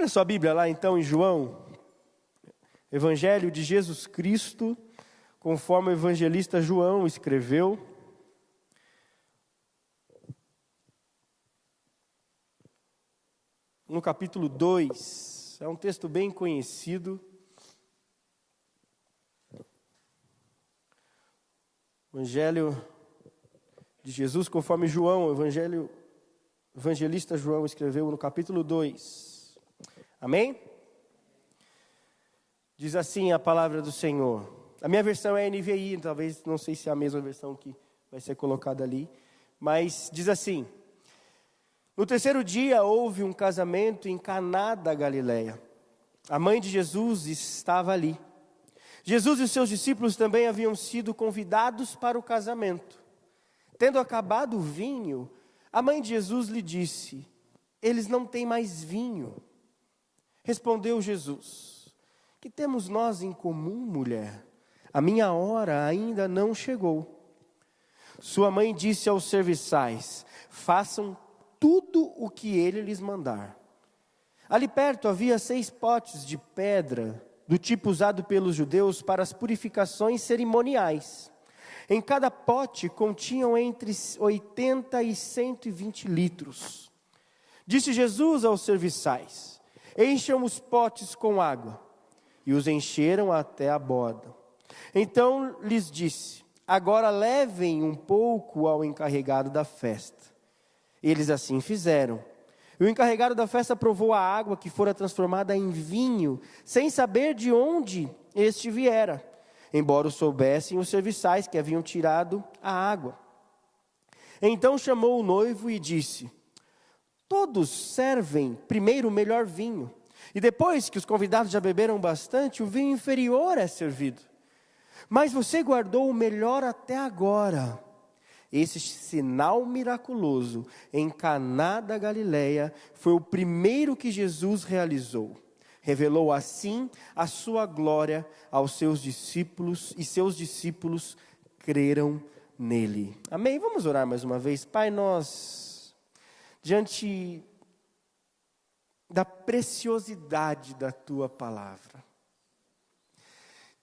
Abra sua Bíblia lá então em João, Evangelho de Jesus Cristo, conforme o evangelista João escreveu. No capítulo 2, é um texto bem conhecido. Evangelho de Jesus, conforme João, o evangelista João escreveu no capítulo 2. Amém? Diz assim a palavra do Senhor. A minha versão é NVI, talvez, não sei se é a mesma versão que vai ser colocada ali. Mas diz assim: no terceiro dia houve um casamento em Caná da Galileia. A mãe de Jesus estava ali. Jesus e os seus discípulos também haviam sido convidados para o casamento. Tendo acabado o vinho, a mãe de Jesus lhe disse: eles não têm mais vinho. Respondeu Jesus: que temos nós em comum, mulher? A minha hora ainda não chegou. Sua mãe disse aos serviçais: façam tudo o que ele lhes mandar. Ali perto havia 6 potes de pedra, do tipo usado pelos judeus para as purificações cerimoniais. Em cada pote continham entre 80 e 120 litros. Disse Jesus aos serviçais: encham os potes com água. E os encheram até a borda. Então lhes disse: agora levem um pouco ao encarregado da festa. Eles assim fizeram. E o encarregado da festa provou a água que fora transformada em vinho, sem saber de onde este viera, embora o soubessem os serviçais que haviam tirado a água. Então chamou o noivo e disse: todos servem primeiro o melhor vinho, e depois que os convidados já beberam bastante, o vinho inferior é servido. Mas você guardou o melhor até agora. Esse sinal miraculoso em Caná da Galileia foi o primeiro que Jesus realizou. Revelou assim a sua glória aos seus discípulos, e seus discípulos creram nele. Amém? Vamos orar mais uma vez. Pai, nós, diante da preciosidade da tua palavra,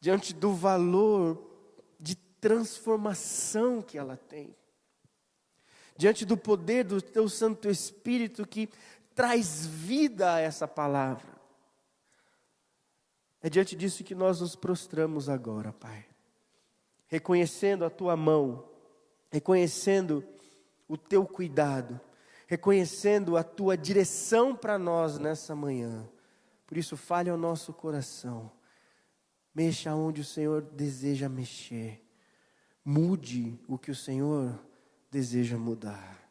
diante do valor de transformação que ela tem, diante do poder do teu Santo Espírito que traz vida a essa palavra, é diante disso que nós nos prostramos agora, Pai, reconhecendo a tua mão, reconhecendo o teu cuidado, reconhecendo a tua direção para nós nessa manhã. Por isso, fale ao nosso coração, mexa onde o Senhor deseja mexer, mude o que o Senhor deseja mudar.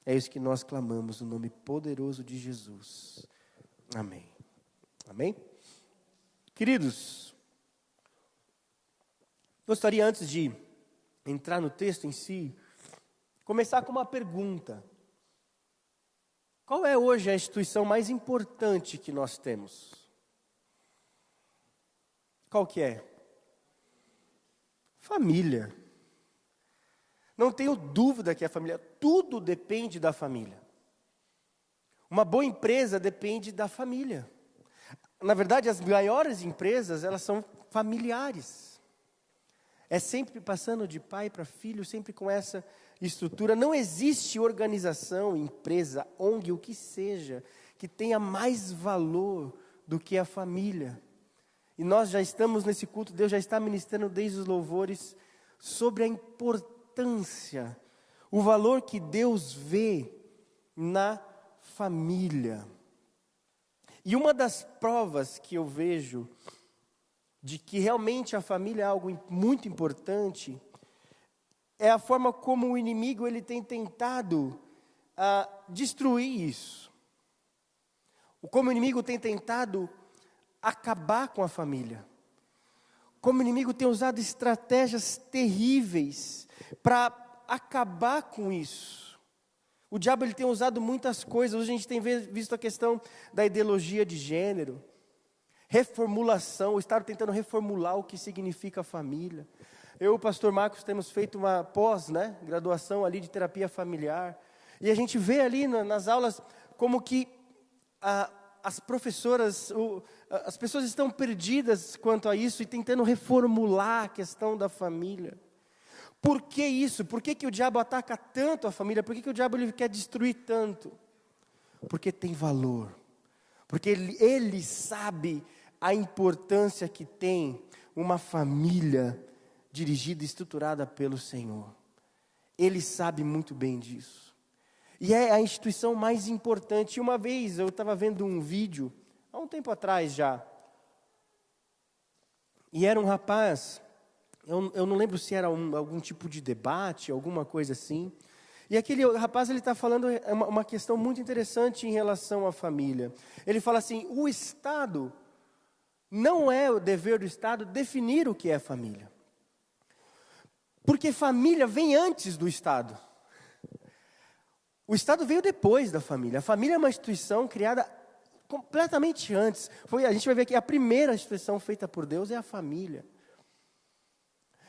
É isso que nós clamamos no nome poderoso de Jesus. Amém. Amém? Queridos, gostaria, antes de entrar no texto em si, começar com uma pergunta. Qual é hoje a instituição mais importante que nós temos? Qual que é? Família. Não tenho dúvida que a família, tudo depende da família. Uma boa empresa depende da família. Na verdade, as maiores empresas, elas são familiares. É sempre passando de pai para filho, sempre com essa estrutura. Não existe organização, empresa, ONG, o que seja, que tenha mais valor do que a família. E nós já estamos nesse culto, Deus já está ministrando desde os louvores sobre a importância, o valor que Deus vê na família. E uma das provas que eu vejo de que realmente a família é algo muito importante é a forma como o inimigo ele tem tentado destruir isso. Como o inimigo tem tentado acabar com a família. Como o inimigo tem usado estratégias terríveis para acabar com isso. O diabo ele tem usado muitas coisas. Hoje a gente tem visto a questão da ideologia de gênero, reformulação, o Estado tentando reformular o que significa família. Eu e o pastor Marcos temos feito uma graduação ali de terapia familiar. E a gente vê ali nas aulas como que as professoras, as pessoas estão perdidas quanto a isso e tentando reformular a questão da família. Por que isso? Por que o diabo ataca tanto a família? Por que o diabo ele quer destruir tanto? Porque tem valor. Porque ele sabe a importância que tem uma família dirigida e estruturada pelo Senhor. Ele sabe muito bem disso. E é a instituição mais importante. E uma vez eu estava vendo um vídeo, há um tempo atrás já, e era um rapaz, eu não lembro se era algum tipo de debate, alguma coisa assim, e aquele rapaz ele está falando uma questão muito interessante em relação à família. Ele fala assim, o Estado, não é o dever do Estado definir o que é família. Porque família vem antes do Estado. O Estado veio depois da família. A família é uma instituição criada completamente antes. A gente vai ver que a primeira instituição feita por Deus é a família.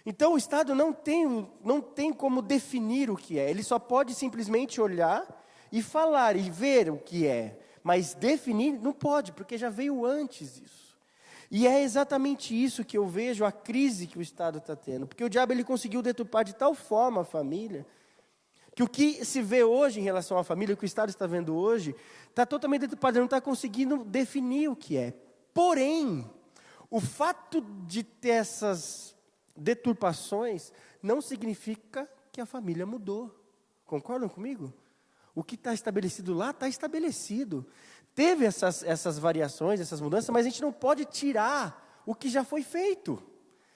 Então o Estado não tem como definir o que é. Ele só pode simplesmente olhar e falar e ver o que é. Mas definir não pode, porque já veio antes isso. E é exatamente isso que eu vejo, a crise que o Estado está tendo. Porque o diabo ele conseguiu deturpar de tal forma a família, que o que se vê hoje em relação à família, o que o Estado está vendo hoje, está totalmente deturpado, ele não está conseguindo definir o que é. Porém, o fato de ter essas deturpações não significa que a família mudou. Concordam comigo? O que está estabelecido lá, está estabelecido. Teve essas variações, essas mudanças, mas a gente não pode tirar o que já foi feito.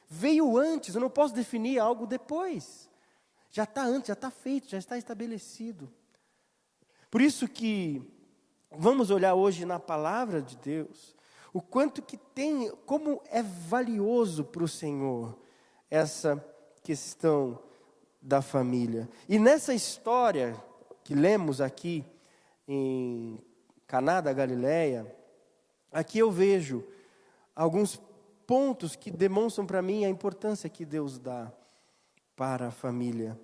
Veio antes, eu não posso definir algo depois. Já está antes, já está feito, já está estabelecido. Por isso que vamos olhar hoje na palavra de Deus, o quanto que tem, como é valioso para o Senhor essa questão da família. E nessa história que lemos aqui em Caná da Galileia, aqui eu vejo alguns pontos que demonstram para mim a importância que Deus dá para a família.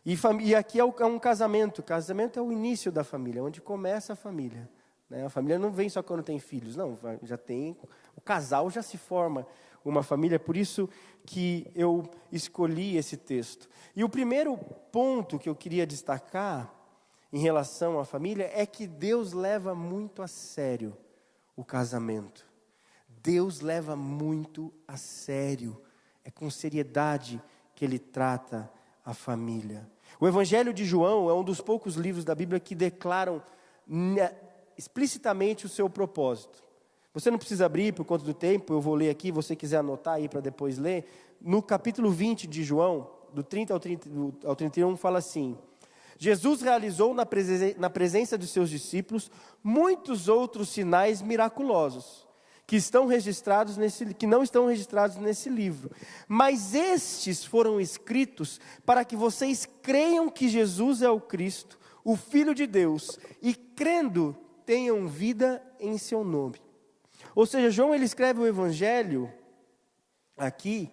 E aqui é um casamento. Casamento é o início da família, onde começa a família. Né? A família não vem só quando tem filhos, não. Já tem, o casal já se forma uma família. Por isso que eu escolhi esse texto. E o primeiro ponto que eu queria destacar em relação à família é que Deus leva muito a sério o casamento. Deus leva muito a sério. É com seriedade que Ele trata a família. O Evangelho de João é um dos poucos livros da Bíblia que declaram explicitamente o seu propósito. Você não precisa abrir por conta do tempo, eu vou ler aqui, se você quiser anotar aí para depois ler. No capítulo 20 de João, do 30 ao 31, fala assim: Jesus realizou na presença de seus discípulos muitos outros sinais miraculosos, que não estão registrados nesse livro. Mas estes foram escritos para que vocês creiam que Jesus é o Cristo, o Filho de Deus, e crendo tenham vida em seu nome. Ou seja, João ele escreve o Evangelho aqui,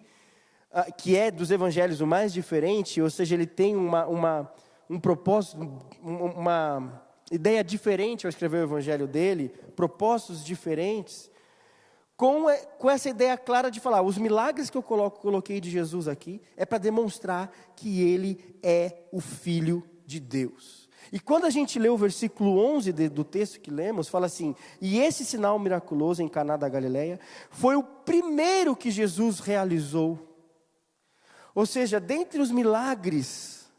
que é dos Evangelhos o mais diferente, ou seja, ele tem um propósito, uma ideia diferente ao escrever o Evangelho dele, propósitos diferentes, com essa ideia clara de falar, os milagres que eu coloquei de Jesus aqui, é para demonstrar que Ele é o Filho de Deus. E quando a gente lê o versículo 11 do texto que lemos, fala assim: e esse sinal miraculoso em Caná da Galileia foi o primeiro que Jesus realizou. Ou seja, dentre os milagres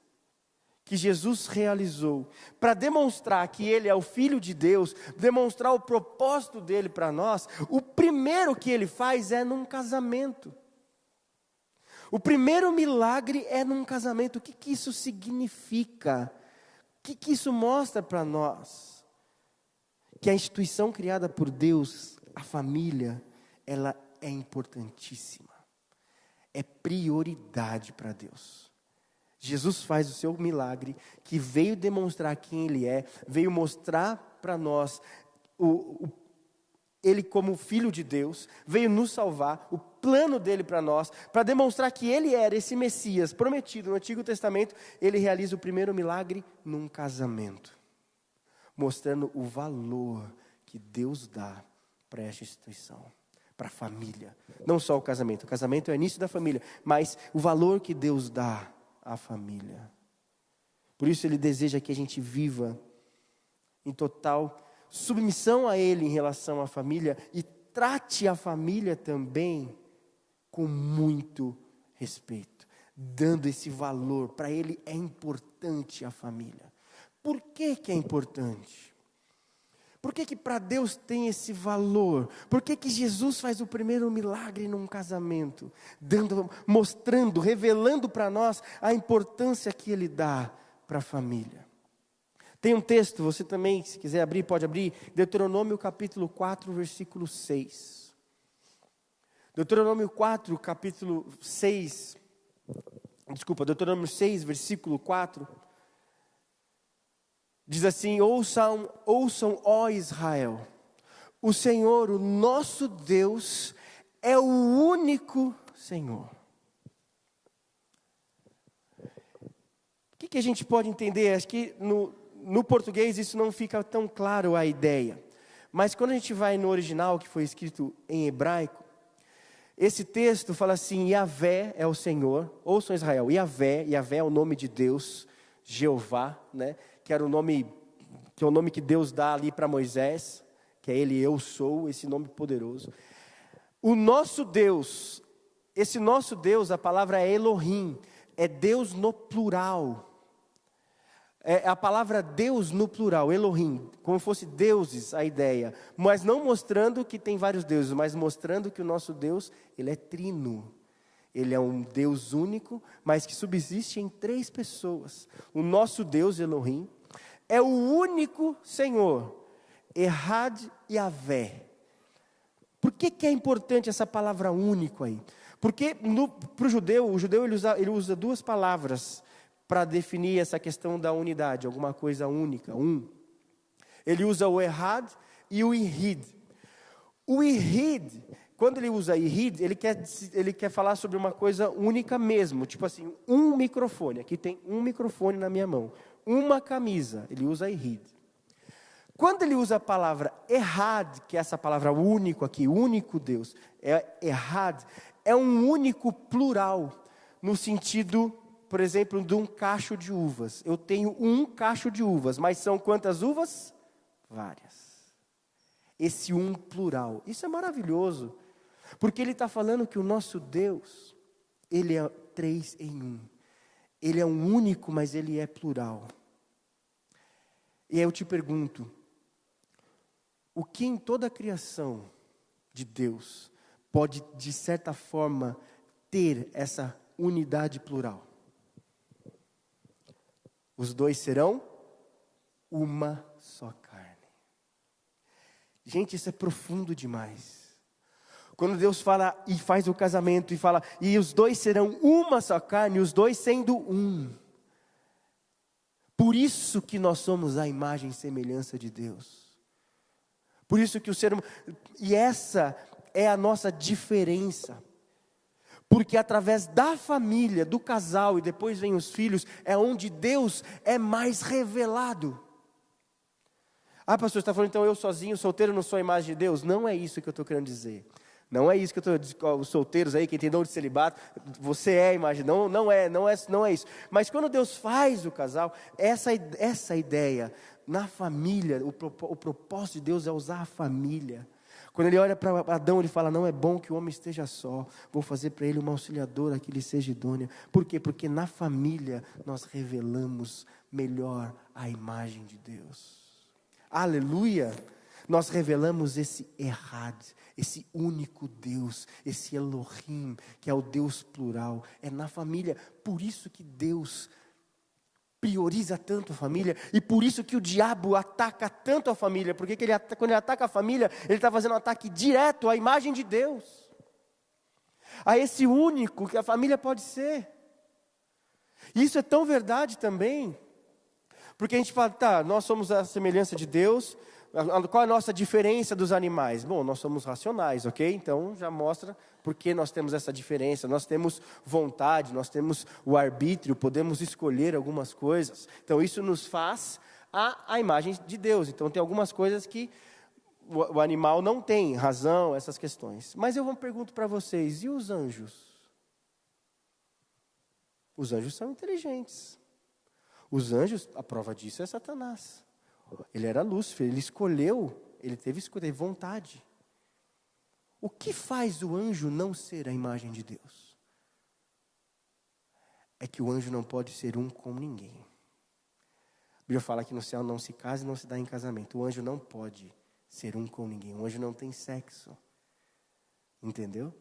que Jesus realizou, para demonstrar que Ele é o Filho de Deus, demonstrar o propósito dEle para nós, o primeiro que Ele faz é num casamento. O primeiro milagre é num casamento. O que isso significa? O que isso mostra para nós? Que a instituição criada por Deus, a família, ela é importantíssima. É prioridade para Deus. Jesus faz o seu milagre, que veio demonstrar quem Ele é, veio mostrar para nós Ele como Filho de Deus, veio nos salvar, o plano dEle para nós, para demonstrar que Ele era esse Messias prometido no Antigo Testamento. Ele realiza o primeiro milagre num casamento, mostrando o valor que Deus dá para esta instituição, para a família. Não só o casamento é o início da família, mas o valor que Deus dá à família. Por isso Ele deseja que a gente viva em total submissão a Ele em relação à família e trate a família também com muito respeito, dando esse valor. Para Ele é importante a família. Por que que é importante? Por que que para Deus tem esse valor? Por que que Jesus faz o primeiro milagre num casamento? Mostrando, revelando para nós a importância que Ele dá para a família. Tem um texto, você também, se quiser abrir, pode abrir. Deuteronômio capítulo 4, versículo 6. Deuteronômio 4, capítulo 6. Deuteronômio 6, versículo 4. Diz assim: ouçam, ó Israel, o Senhor, o nosso Deus, é o único Senhor. O que a gente pode entender? Acho que no português isso não fica tão claro a ideia. Mas quando a gente vai no original, que foi escrito em hebraico, esse texto fala assim: Yahvé é o Senhor, ouçam Israel, Yahvé é o nome de Deus, Jeová, né? Que era o nome, que é o nome que Deus dá ali para Moisés, que é Ele, eu sou, esse nome poderoso. O nosso Deus, esse nosso Deus, a palavra é Elohim, é Deus no plural. É a palavra Deus no plural, Elohim, como fosse deuses a ideia, mas não mostrando que tem vários deuses, mas mostrando que o nosso Deus, Ele é trino. Ele é um Deus único, mas que subsiste em 3 pessoas. O nosso Deus, Elohim, é o único Senhor, Errad Yahvé. Por que é importante essa palavra único aí? Porque para o judeu ele usa 2 palavras para definir essa questão da unidade, alguma coisa única, um. Ele usa o Errad e o Ihid. O Ihid, quando ele usa Ihid, ele quer falar sobre uma coisa única mesmo, tipo assim, um microfone, aqui tem um microfone na minha mão, uma camisa, ele usa Ihid. Quando ele usa a palavra Errad, que é essa palavra único aqui, único Deus, Errad, é um único plural, no sentido, por exemplo, de um cacho de uvas. Eu tenho um cacho de uvas, mas são quantas uvas? Várias. Esse um plural, isso é maravilhoso, porque ele está falando que o nosso Deus, Ele é 3 em 1. Ele é um único, mas Ele é plural. E aí eu te pergunto, o que em toda a criação de Deus pode, de certa forma, ter essa unidade plural? Os 2 serão uma só carne. Gente, isso é profundo demais. Quando Deus fala e faz o casamento e fala, e os 2 serão uma só carne, os 2 sendo um. Por isso que nós somos a imagem e semelhança de Deus. Por isso que o ser humano, e essa é a nossa diferença. Porque através da família, do casal e depois vem os filhos, é onde Deus é mais revelado. Ah, pastor, você está falando então eu sozinho, solteiro, não sou a imagem de Deus? Não é isso que eu estou querendo dizer. Não é isso que eu estou dizendo, os solteiros aí, quem tem dom de celibato, você é a imagem, não é isso. Mas quando Deus faz o casal, essa ideia, na família, o propósito de Deus é usar a família. Quando ele olha para Adão, ele fala, não é bom que o homem esteja só, vou fazer para ele uma auxiliadora que lhe seja idônea. Por quê? Porque na família nós revelamos melhor a imagem de Deus. Aleluia! Nós revelamos esse Errad, esse único Deus, esse Elohim, que é o Deus plural, é na família. Por isso que Deus prioriza tanto a família, e por isso que o diabo ataca tanto a família, porque quando ele ataca a família, ele está fazendo um ataque direto à imagem de Deus, a esse único que a família pode ser. E isso é tão verdade também, porque a gente fala, tá, nós somos a semelhança de Deus, qual é a nossa diferença dos animais? Bom, nós somos racionais, ok? Então já mostra porque nós temos essa diferença. Nós temos vontade, nós temos o arbítrio, podemos escolher algumas coisas. Então isso nos faz a imagem de Deus. Então tem algumas coisas que o animal não tem razão, essas questões. Mas eu pergunto para vocês, e os anjos? Os anjos são inteligentes. Os anjos, a prova disso é Satanás. Ele era Lúcifer, ele escolheu, ele teve vontade. O que faz o anjo não ser a imagem de Deus? É que o anjo não pode ser um com ninguém. A Bíblia fala que no céu não se casa e não se dá em casamento. O anjo não pode ser um com ninguém. O anjo não tem sexo. Entendeu?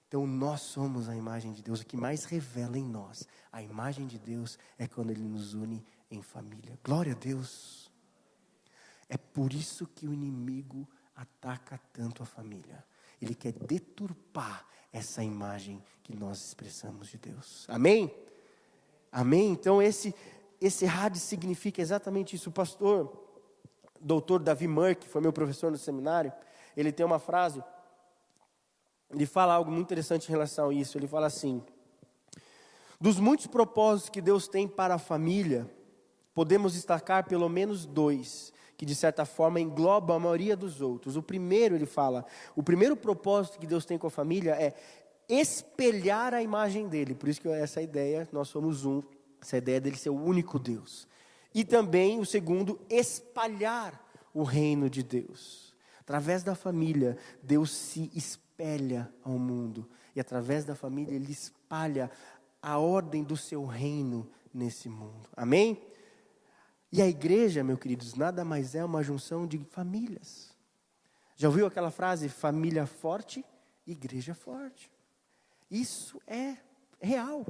Então nós somos a imagem de Deus. O que mais revela em nós a imagem de Deus é quando Ele nos une em família. Glória a Deus. É por isso que o inimigo ataca tanto a família. Ele quer deturpar essa imagem que nós expressamos de Deus. Amém? Amém? Então esse Hades significa exatamente isso. O pastor, doutor Davi Murray, que foi meu professor no seminário, ele tem uma frase, ele fala algo muito interessante em relação a isso. Ele fala assim: dos muitos propósitos que Deus tem para a família, podemos destacar pelo menos 2, que de certa forma englobam a maioria dos outros. O primeiro, ele fala, o primeiro propósito que Deus tem com a família é espelhar a imagem dele. Por isso que essa ideia, nós somos um, essa ideia dele ser o único Deus. E também o segundo, espalhar o reino de Deus. Através da família, Deus se espelha ao mundo. E através da família, Ele espalha a ordem do seu reino nesse mundo. Amém? E a igreja, meus queridos, nada mais é uma junção de famílias. Já ouviu aquela frase, família forte, igreja forte? Isso é real.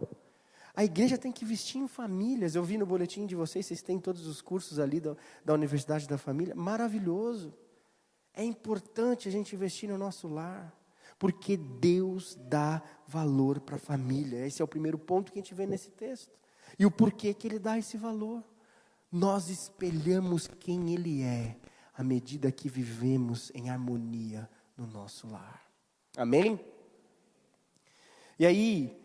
A igreja tem que investir em famílias. Eu vi no boletim de vocês têm todos os cursos ali da Universidade da Família. Maravilhoso. É importante a gente investir no nosso lar, porque Deus dá valor para a família. Esse é o primeiro ponto que a gente vê nesse texto. E o porquê que Ele dá esse valor. Nós espelhamos quem Ele é, à medida que vivemos em harmonia no nosso lar. Amém? E aí,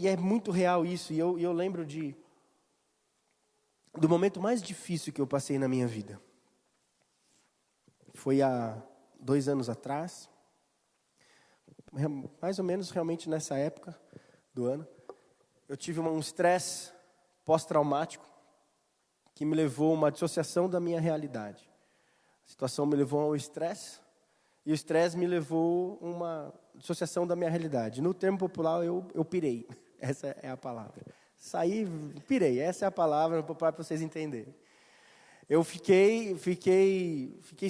é muito real isso, e eu lembro do momento mais difícil que eu passei na minha vida. Foi há 2 anos atrás, mais ou menos realmente nessa época do ano, eu tive um estresse pós-traumático, que me levou a uma dissociação da minha realidade. A situação me levou ao estresse, e o estresse me levou a uma dissociação da minha realidade. No termo popular, eu pirei. Essa é a palavra. Pirei. Essa é a palavra para vocês entenderem. Eu fiquei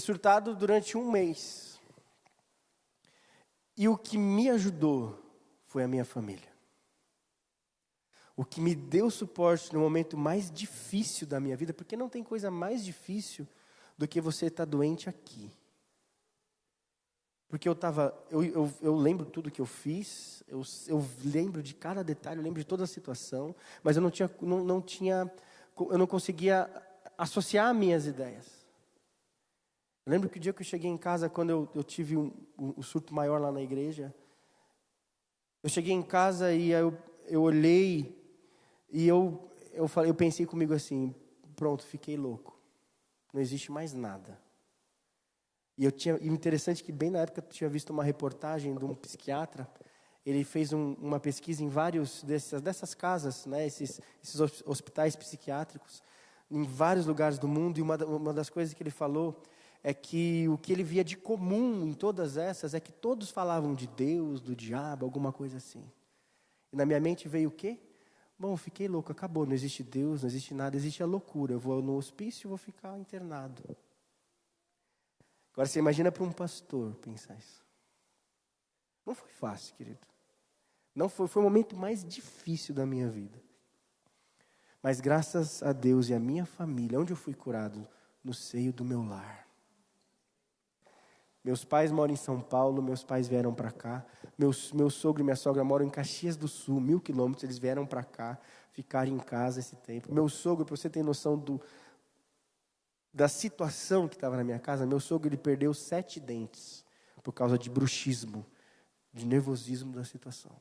surtado durante 1 mês. E o que me ajudou foi a minha família. O que me deu suporte no momento mais difícil da minha vida, porque não tem coisa mais difícil do que você estar doente aqui. Porque eu lembro tudo que eu fiz, eu lembro de cada detalhe, eu lembro de toda a situação, mas eu não conseguia associar minhas ideias. Eu lembro que o dia que eu cheguei em casa, quando eu tive um surto maior lá na igreja, eu cheguei em casa e eu olhei e eu pensei comigo assim, pronto, fiquei louco, não existe mais nada. E interessante que bem na época eu tinha visto uma reportagem de um psiquiatra. Ele fez uma pesquisa em vários dessas casas, né, esses hospitais psiquiátricos, em vários lugares do mundo. E uma das coisas que ele falou é que o que ele via de comum em todas essas é que todos falavam de Deus, do diabo, alguma coisa assim. E na minha mente veio o quê? Bom, fiquei louco, acabou, não existe Deus, não existe nada, existe a loucura. Eu vou no hospício e vou ficar internado. Agora você imagina para um pastor pensar isso. Não foi fácil, querido. Não foi o momento mais difícil da minha vida. Mas graças a Deus e a minha família, onde eu fui curado? No seio do meu lar. Meus pais moram em São Paulo, meus pais vieram para cá. Meu sogro e minha sogra moram em Caxias do Sul, 1000 quilômetros, eles vieram para cá, ficaram em casa esse tempo. Meu sogro, para você ter noção da situação que estava na minha casa, meu sogro ele perdeu 7 dentes por causa de bruxismo, de nervosismo da situação.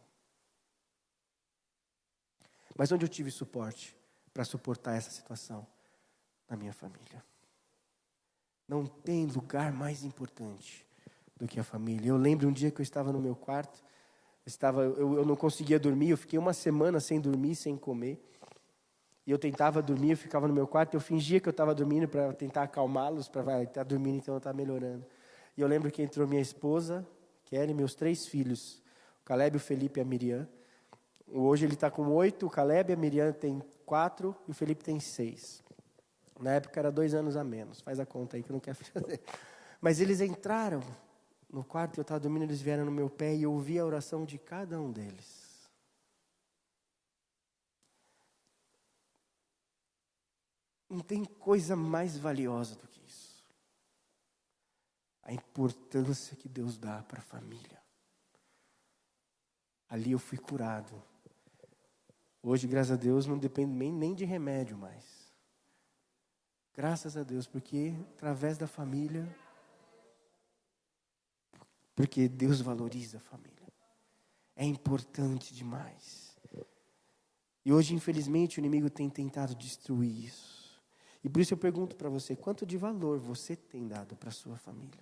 Mas onde eu tive suporte para suportar essa situação? Na minha família. Não tem lugar mais importante do que a família. Eu lembro um dia que eu estava no meu quarto, eu não conseguia dormir, eu fiquei uma semana sem dormir, sem comer. E eu tentava dormir, eu ficava no meu quarto, eu fingia que eu estava dormindo para tentar acalmá-los, para estar dormindo, então eu estava melhorando. E eu lembro que entrou minha esposa, Kelly, e meus 3 filhos, o Caleb, o Felipe e a Miriam. Hoje ele está com 8, o Caleb, a Miriam tem 4 e o Felipe tem 6. Na época era 2 anos a menos, faz a conta aí que eu não quero fazer. Mas eles entraram no quarto, eu estava dormindo, eles vieram no meu pé e eu ouvi a oração de cada um deles. Não tem coisa mais valiosa do que isso. A importância que Deus dá para a família. Ali eu fui curado. Hoje, graças a Deus, não dependo nem de remédio mais. Graças a Deus, porque através da família, porque Deus valoriza a família. É importante demais. E hoje, infelizmente, o inimigo tem tentado destruir isso. E por isso eu pergunto para você, quanto de valor você tem dado para a sua família?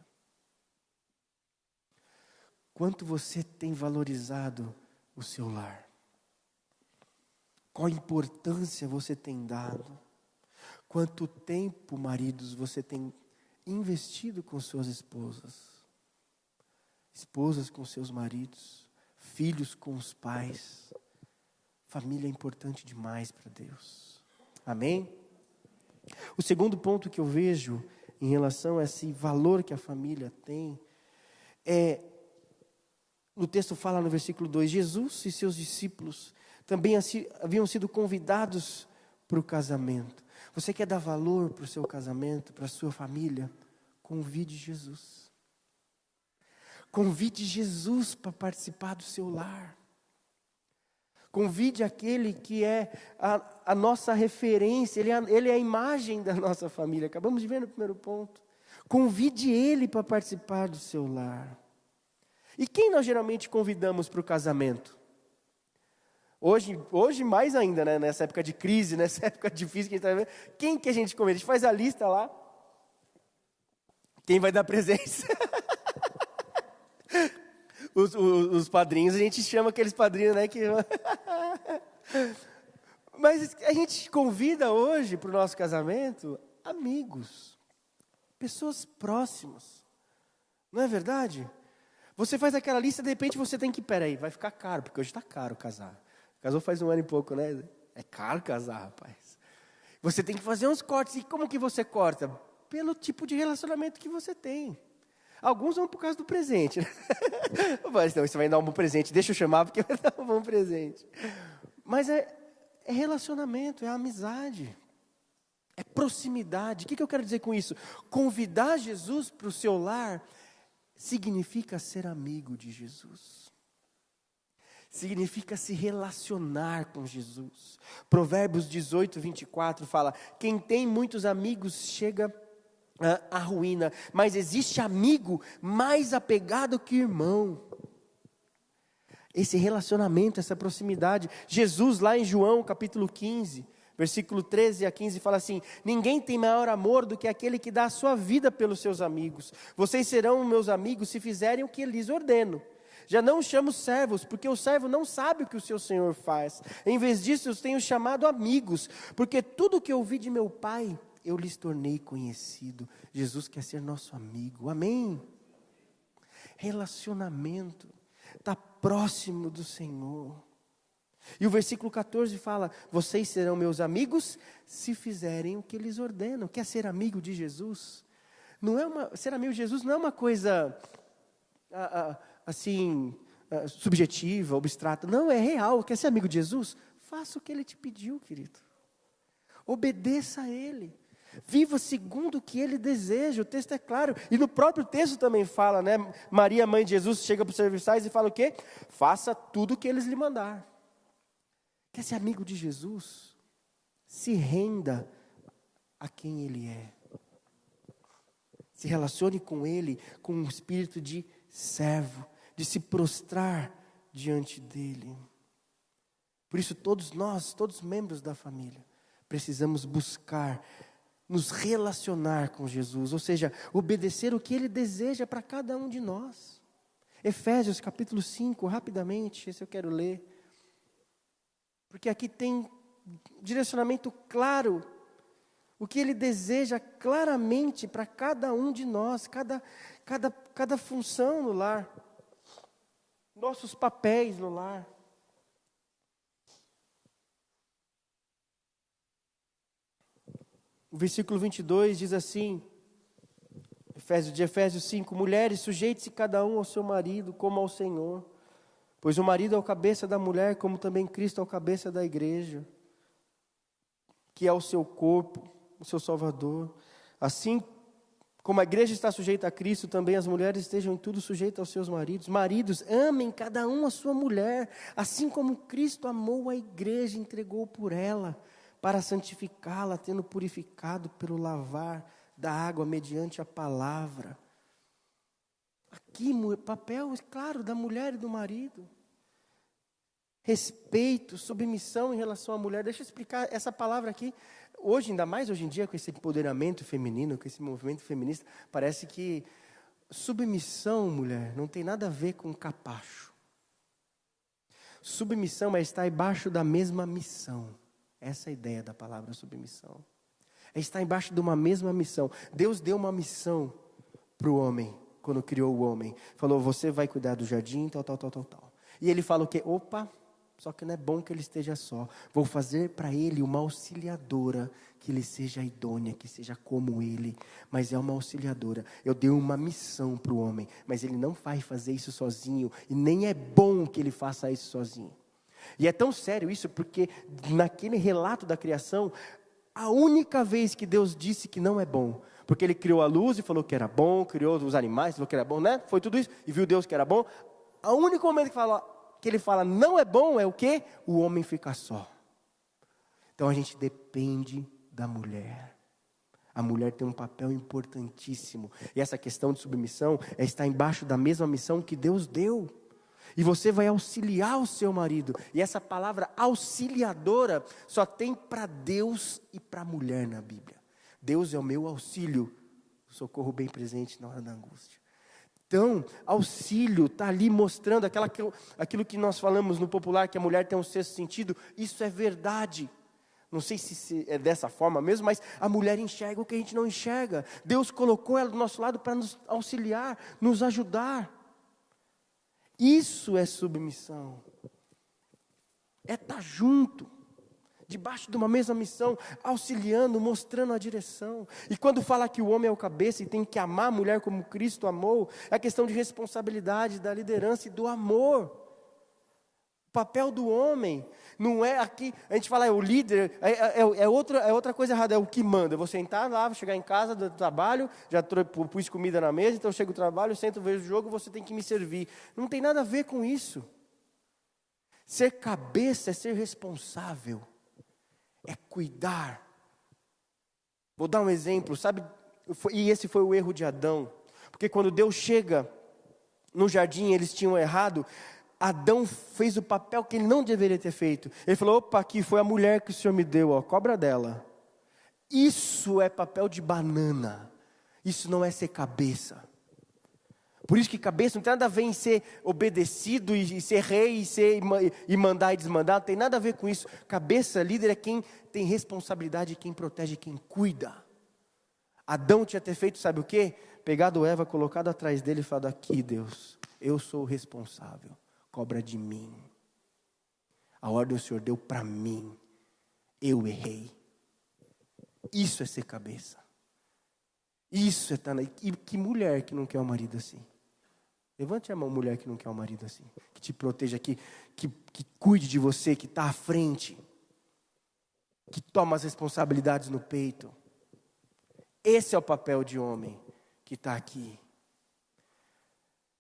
Quanto você tem valorizado o seu lar? Qual importância você tem dado? Quanto tempo, maridos, você tem investido com suas esposas? Esposas com seus maridos? Filhos com os pais? Família é importante demais para Deus. Amém? O segundo ponto que eu vejo em relação a esse valor que a família tem no texto fala no versículo 2, Jesus e seus discípulos também haviam sido convidados para o casamento. Você quer dar valor para o seu casamento, para a sua família? Convide Jesus. Convide Jesus para participar do seu lar. Convide aquele que é a nossa referência, ele é a imagem da nossa família. Acabamos de ver no primeiro ponto. Convide ele para participar do seu lar. E quem nós geralmente convidamos para o casamento? Hoje mais ainda, né? Nessa época de crise, nessa época difícil que a gente está vivendo. Quem que a gente convida? A gente faz a lista lá. Quem vai dar presença? Os padrinhos, a gente chama aqueles padrinhos, né? Mas a gente convida hoje para o nosso casamento amigos, pessoas próximas. Não é verdade? Você faz aquela lista, de repente você tem que, peraí, vai ficar caro, porque hoje está caro casar. Casou faz 1 ano e pouco, né? É caro casar, rapaz. Você tem que fazer uns cortes. E como que você corta? Pelo tipo de relacionamento que você tem. Alguns vão por causa do presente, né? Mas não, você vai dar um bom presente. Deixa eu chamar, porque vai dar um bom presente. Mas é relacionamento, é amizade. É proximidade. O que eu quero dizer com isso? Convidar Jesus para o seu lar significa ser amigo de Jesus. Significa se relacionar com Jesus. Provérbios 18, 24 fala: quem tem muitos amigos chega à ruína, mas existe amigo mais apegado que irmão. Esse relacionamento, essa proximidade. Jesus lá em João capítulo 15, versículo 13 a 15 fala assim: ninguém tem maior amor do que aquele que dá a sua vida pelos seus amigos. Vocês serão meus amigos se fizerem o que lhes ordeno. Já não os chamo servos, porque o servo não sabe o que o seu senhor faz. Em vez disso, eu os tenho chamado amigos, porque tudo o que ouvi de meu Pai, eu lhes tornei conhecido. Jesus quer ser nosso amigo, amém? Relacionamento, está próximo do Senhor. E o versículo 14 fala: vocês serão meus amigos se fizerem o que lhes ordeno. Quer ser amigo de Jesus? Ser amigo de Jesus não é uma coisa subjetiva, abstrata. Não, é real. Quer ser amigo de Jesus? Faça o que Ele te pediu, querido. Obedeça a Ele. Viva segundo o que Ele deseja. O texto é claro. E no próprio texto também fala, né? Maria, mãe de Jesus, chega para os serviçais e fala o quê? Faça tudo o que eles lhe mandar. Quer ser amigo de Jesus? Se renda a quem Ele é. Se relacione com Ele com um espírito de servo, de se prostrar diante dEle. Por isso todos nós, todos membros da família, precisamos buscar nos relacionar com Jesus, ou seja, obedecer o que Ele deseja para cada um de nós. Efésios capítulo 5, rapidamente, esse eu quero ler, porque aqui tem direcionamento claro, o que Ele deseja claramente para cada um de nós, cada função no lar, nossos papéis no lar. O versículo 22 diz assim, de Efésios 5, mulheres, sujeite-se cada um ao seu marido, como ao Senhor, pois o marido é o cabeça da mulher, como também Cristo é o cabeça da igreja, que é o seu corpo, o seu Salvador. Assim como a igreja está sujeita a Cristo, também as mulheres estejam em tudo sujeitas aos seus maridos. Maridos, amem cada um a sua mulher, assim como Cristo amou a igreja e entregou por ela, para santificá-la, tendo purificado pelo lavar da água mediante a palavra. Aqui, papel, claro, da mulher e do marido. Respeito, submissão em relação à mulher. Deixa eu explicar essa palavra aqui. Hoje, ainda mais hoje em dia, com esse empoderamento feminino, com esse movimento feminista, parece que submissão, mulher, não tem nada a ver com capacho. Submissão é estar embaixo da mesma missão. Essa é a ideia da palavra submissão. É estar embaixo de uma mesma missão. Deus deu uma missão para o homem, quando criou o homem. Falou, você vai cuidar do jardim, tal. E ele fala o quê? Opa, só que não é bom que ele esteja só. Vou fazer para ele uma auxiliadora, que ele seja idônea, que seja como ele. Mas é uma auxiliadora. Eu dei uma missão para o homem, mas ele não vai fazer isso sozinho. E nem é bom que ele faça isso sozinho. E é tão sério isso, porque naquele relato da criação, a única vez que Deus disse que não é bom, porque Ele criou a luz e falou que era bom, criou os animais e falou que era bom, né? Foi tudo isso, e viu Deus que era bom. O único momento que Ele fala não é bom é o quê? O homem fica só. Então a gente depende da mulher. A mulher tem um papel importantíssimo. E essa questão de submissão é estar embaixo da mesma missão que Deus deu. E você vai auxiliar o seu marido. E essa palavra auxiliadora só tem para Deus e para a mulher na Bíblia. Deus é o meu auxílio, socorro bem presente na hora da angústia. Então, auxílio está ali mostrando aquilo que nós falamos no popular, que a mulher tem um sexto sentido. Isso é verdade. Não sei se é dessa forma mesmo, mas a mulher enxerga o que a gente não enxerga. Deus colocou ela do nosso lado para nos auxiliar, nos ajudar. Isso é submissão. É estar junto, debaixo de uma mesma missão, auxiliando, mostrando a direção. E quando fala que o homem é o cabeça e tem que amar a mulher como Cristo amou, é a questão de responsabilidade, da liderança e do amor. O papel do homem não é aqui, a gente fala, é o líder, é outra coisa errada, é o que manda. Eu vou sentar lá, vou chegar em casa do trabalho, já pus comida na mesa, então eu chego do trabalho, sento, vejo o jogo, você tem que me servir. Não tem nada a ver com isso. Ser cabeça é ser responsável, é cuidar. Vou dar um exemplo, sabe? E esse foi o erro de Adão. Porque quando Deus chega no jardim, eles tinham errado. Adão fez o papel que ele não deveria ter feito. Ele falou, opa, aqui foi a mulher que o Senhor me deu, ó, cobra dela. Isso é papel de banana. Isso não é ser cabeça. Por isso que cabeça não tem nada a ver em ser obedecido e ser rei e mandar e desmandar. Não tem nada a ver com isso. Cabeça, líder é quem tem responsabilidade, quem protege, quem cuida. Adão tinha ter feito, sabe o quê? Pegado Eva, colocado atrás dele e falado, aqui Deus, eu sou o responsável. Cobra de mim. A ordem o Senhor deu para mim. Eu errei. Isso é ser cabeça. Isso é estar na... E que mulher que não quer um marido assim? Levante a mão, mulher que não quer um marido assim. Que te proteja, que cuide de você, que está à frente. Que toma as responsabilidades no peito. Esse é o papel de homem que está aqui.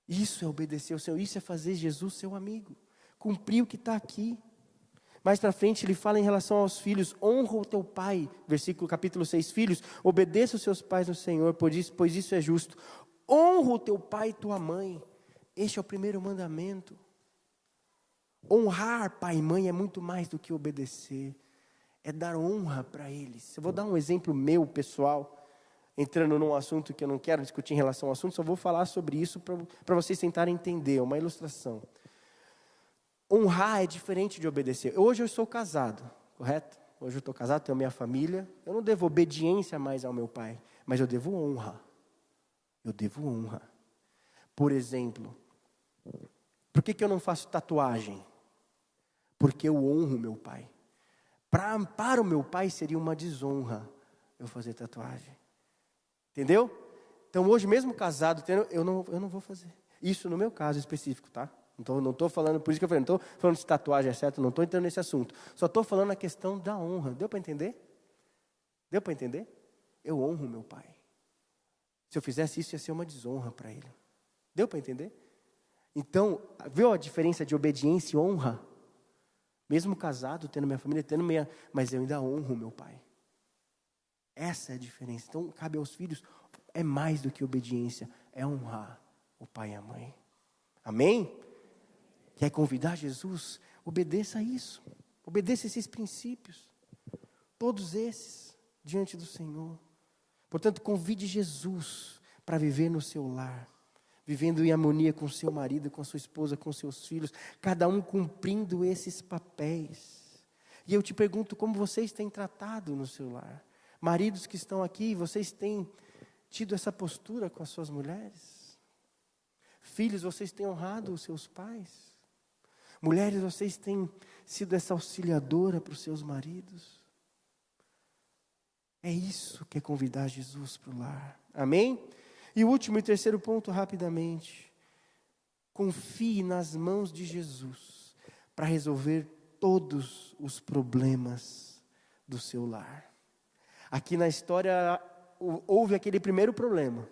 Isso é obedecer ao Senhor, isso é fazer Jesus seu amigo, cumprir o que está aqui. Mais para frente ele fala em relação aos filhos, honra o teu pai, capítulo 6, filhos, obedeça os seus pais no Senhor, pois isso é justo. Honra o teu pai e tua mãe, este é o primeiro mandamento. Honrar pai e mãe é muito mais do que obedecer, é dar honra para eles. Eu vou dar um exemplo meu, pessoal, entrando num assunto que eu não quero discutir em relação ao assunto, só vou falar sobre isso para vocês tentarem entender, uma ilustração. Honrar é diferente de obedecer. Hoje eu sou casado, correto? Hoje eu estou casado, tenho minha família. Eu não devo obediência mais ao meu pai, mas eu devo honra. Eu devo honra. Por exemplo, por que eu não faço tatuagem? Porque eu honro meu pai. Para o meu pai seria uma desonra eu fazer tatuagem. Entendeu? Então hoje, mesmo casado, eu não vou fazer. Isso no meu caso específico, tá? Então, não estou falando, por isso que eu falei, não estou falando se tatuagem é certo, não estou entrando nesse assunto. Só estou falando a questão da honra. Deu para entender? Deu para entender? Eu honro meu pai. Se eu fizesse isso, ia ser uma desonra para ele. Deu para entender? Então, viu a diferença de obediência e honra? Mesmo casado, tendo minha família, mas eu ainda honro meu pai. Essa é a diferença. Então, cabe aos filhos, é mais do que obediência, é honrar o pai e a mãe. Amém? Quer convidar Jesus? Obedeça a isso. Obedeça esses princípios. Todos esses, diante do Senhor. Portanto, convide Jesus para viver no seu lar. Vivendo em harmonia com seu marido, com sua esposa, com seus filhos. Cada um cumprindo esses papéis. E eu te pergunto, como vocês têm tratado no seu lar? Maridos que estão aqui, vocês têm tido essa postura com as suas mulheres? Filhos, vocês têm honrado os seus pais? Mulheres, vocês têm sido essa auxiliadora para os seus maridos? É isso que é convidar Jesus para o lar. Amém? E o último e terceiro ponto, rapidamente. Confie nas mãos de Jesus para resolver todos os problemas do seu lar. Aqui na história, houve aquele primeiro problema.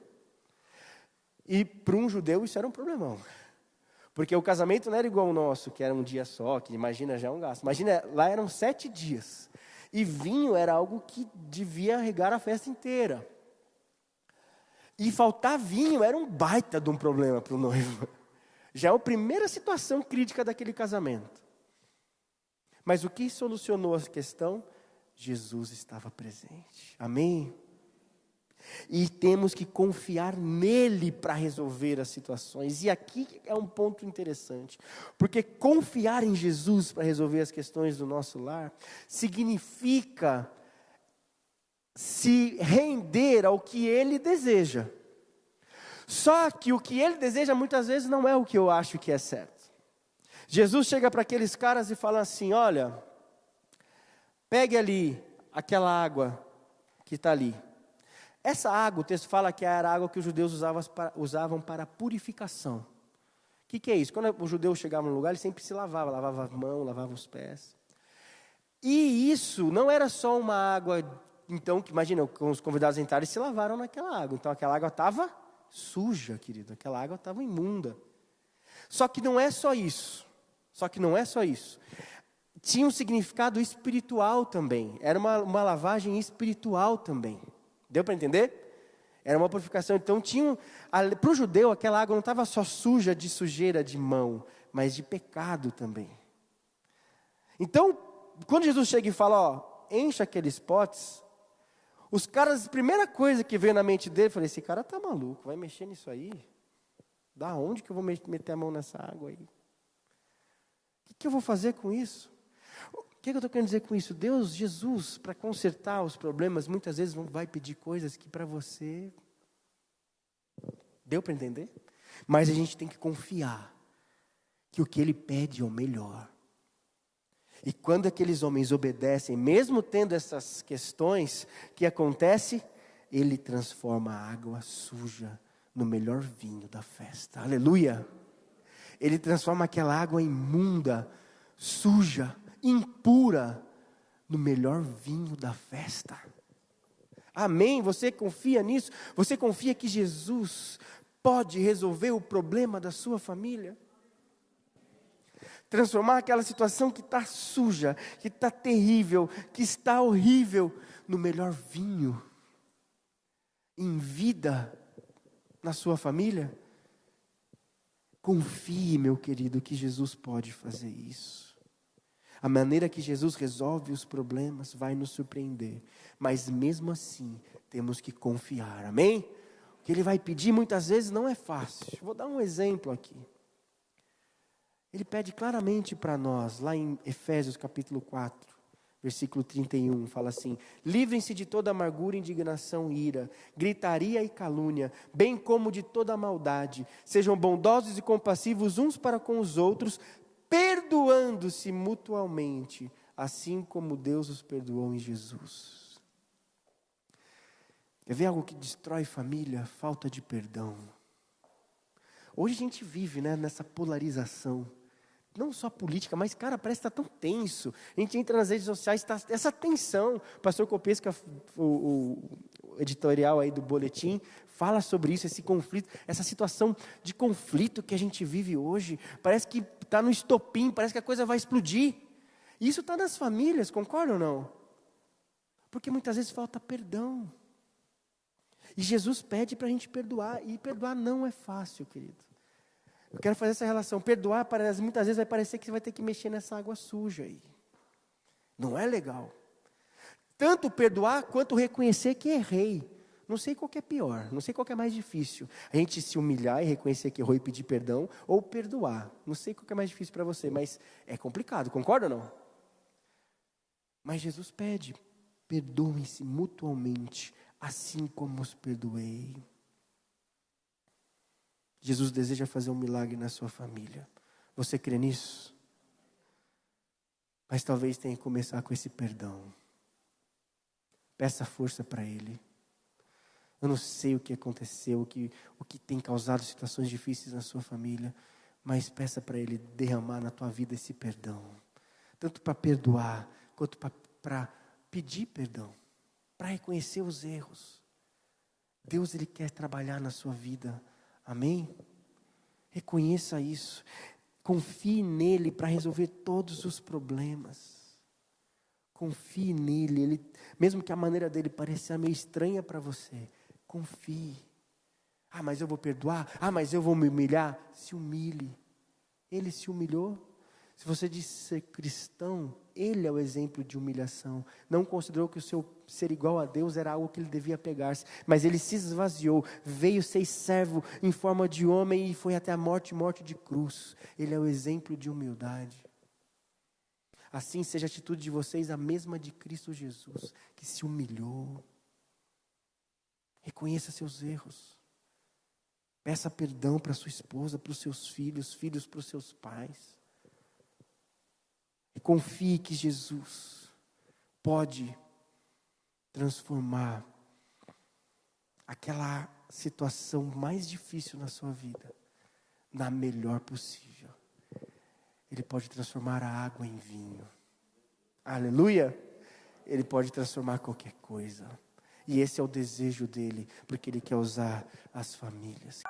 E para um judeu isso era um problemão. Porque o casamento não era igual ao nosso, que era um dia só, que imagina já é um gasto. Imagina, lá eram 7 dias. E vinho era algo que devia regar a festa inteira. E faltar vinho era um baita de um problema para o noivo. Já é a primeira situação crítica daquele casamento. Mas o que solucionou a questão? Jesus estava presente. Amém? E temos que confiar nele para resolver as situações. E aqui é um ponto interessante. Porque confiar em Jesus para resolver as questões do nosso lar significa se render ao que ele deseja. Só que o que ele deseja muitas vezes não é o que eu acho que é certo. Jesus chega para aqueles caras e fala assim: olha, pegue ali aquela água que está ali. Essa água, o texto fala que era a água que os judeus usavam para purificação. O que é isso? Quando os judeus chegavam no lugar, eles sempre se lavavam a mão, lavavam os pés. E isso não era só uma água, então, que imagina, com os convidados entraram e se lavaram naquela água. Então aquela água estava suja, querido, aquela água estava imunda. Só que não é só isso. Tinha um significado espiritual também. Era uma lavagem espiritual também. Deu para entender? Era uma purificação. Então, para o judeu, aquela água não estava só suja de sujeira de mão, mas de pecado também. Então, quando Jesus chega e fala, ó, encha aqueles potes, os caras, a primeira coisa que veio na mente dele, eu falei, esse cara tá maluco, vai mexer nisso aí? Da onde que eu vou meter a mão nessa água aí? O que eu vou fazer com isso? O que eu estou querendo dizer com isso? Jesus, para consertar os problemas, muitas vezes vai pedir coisas que para você... Deu para entender? Mas a gente tem que confiar que o que ele pede é o melhor. E quando aqueles homens obedecem, mesmo tendo essas questões, o que acontece? Ele transforma a água suja no melhor vinho da festa. Aleluia! Ele transforma aquela água imunda, suja, impura, no melhor vinho da festa. Amém? Você confia nisso? Você confia que Jesus pode resolver o problema da sua família? Transformar aquela situação que está suja, que está terrível, que está horrível, no melhor vinho, em vida, na sua família? Confie, meu querido, que Jesus pode fazer isso. A maneira que Jesus resolve os problemas vai nos surpreender. Mas mesmo assim, temos que confiar. Amém? O que Ele vai pedir muitas vezes não é fácil. Vou dar um exemplo aqui. Ele pede claramente para nós, lá em Efésios capítulo 4, versículo 31, fala assim: livrem-se de toda amargura, indignação, ira, gritaria e calúnia, bem como de toda maldade. Sejam bondosos e compassivos uns para com os outros, perdoando-se mutuamente, assim como Deus os perdoou em Jesus. Quer ver algo que destrói família? Falta de perdão. Hoje a gente vive, né, nessa polarização. Não só política, mas, cara, parece que está tão tenso. A gente entra nas redes sociais, está essa tensão. O pastor Copesca, o editorial aí do boletim, fala sobre isso, esse conflito, essa situação de conflito que a gente vive hoje. Parece que está no estopim, parece que a coisa vai explodir. E isso está nas famílias, concordam ou não? Porque muitas vezes falta perdão. E Jesus pede para a gente perdoar, e perdoar não é fácil, querido. Eu quero fazer essa relação. Perdoar, muitas vezes vai parecer que você vai ter que mexer nessa água suja aí. Não é legal. Tanto perdoar, quanto reconhecer que errei. Não sei qual que é pior, não sei qual que é mais difícil. A gente se humilhar e reconhecer que errou e pedir perdão, ou perdoar. Não sei qual que é mais difícil para você, mas é complicado, concorda ou não? Mas Jesus pede, perdoem-se mutuamente, assim como os perdoei. Jesus deseja fazer um milagre na sua família. Você crê nisso? Mas talvez tenha que começar com esse perdão. Peça força para Ele. Eu não sei o que aconteceu, o que tem causado situações difíceis na sua família, mas peça para Ele derramar na tua vida esse perdão. Tanto para perdoar, quanto para pedir perdão, para reconhecer os erros. Deus, Ele quer trabalhar na sua vida. Amém? Reconheça isso. Confie nele para resolver todos os problemas. Confie nele. Mesmo que a maneira dele pareça meio estranha para você, confie. Ah, mas eu vou perdoar? Ah, mas eu vou me humilhar? Se humilhe. Ele se humilhou. Se você diz ser cristão, ele é o exemplo de humilhação. Não considerou que o seu ser igual a Deus era algo que ele devia pegar-se, mas ele se esvaziou, veio ser servo em forma de homem e foi até a morte de cruz. Ele é o exemplo de humildade. Assim seja a atitude de vocês a mesma de Cristo Jesus, que se humilhou. Reconheça seus erros. Peça perdão para sua esposa, para os seus filhos, filhos para os seus pais. E confie que Jesus pode transformar aquela situação mais difícil na sua vida na melhor possível. Ele pode transformar a água em vinho. Aleluia! Ele pode transformar qualquer coisa. E esse é o desejo dele, porque ele quer usar as famílias.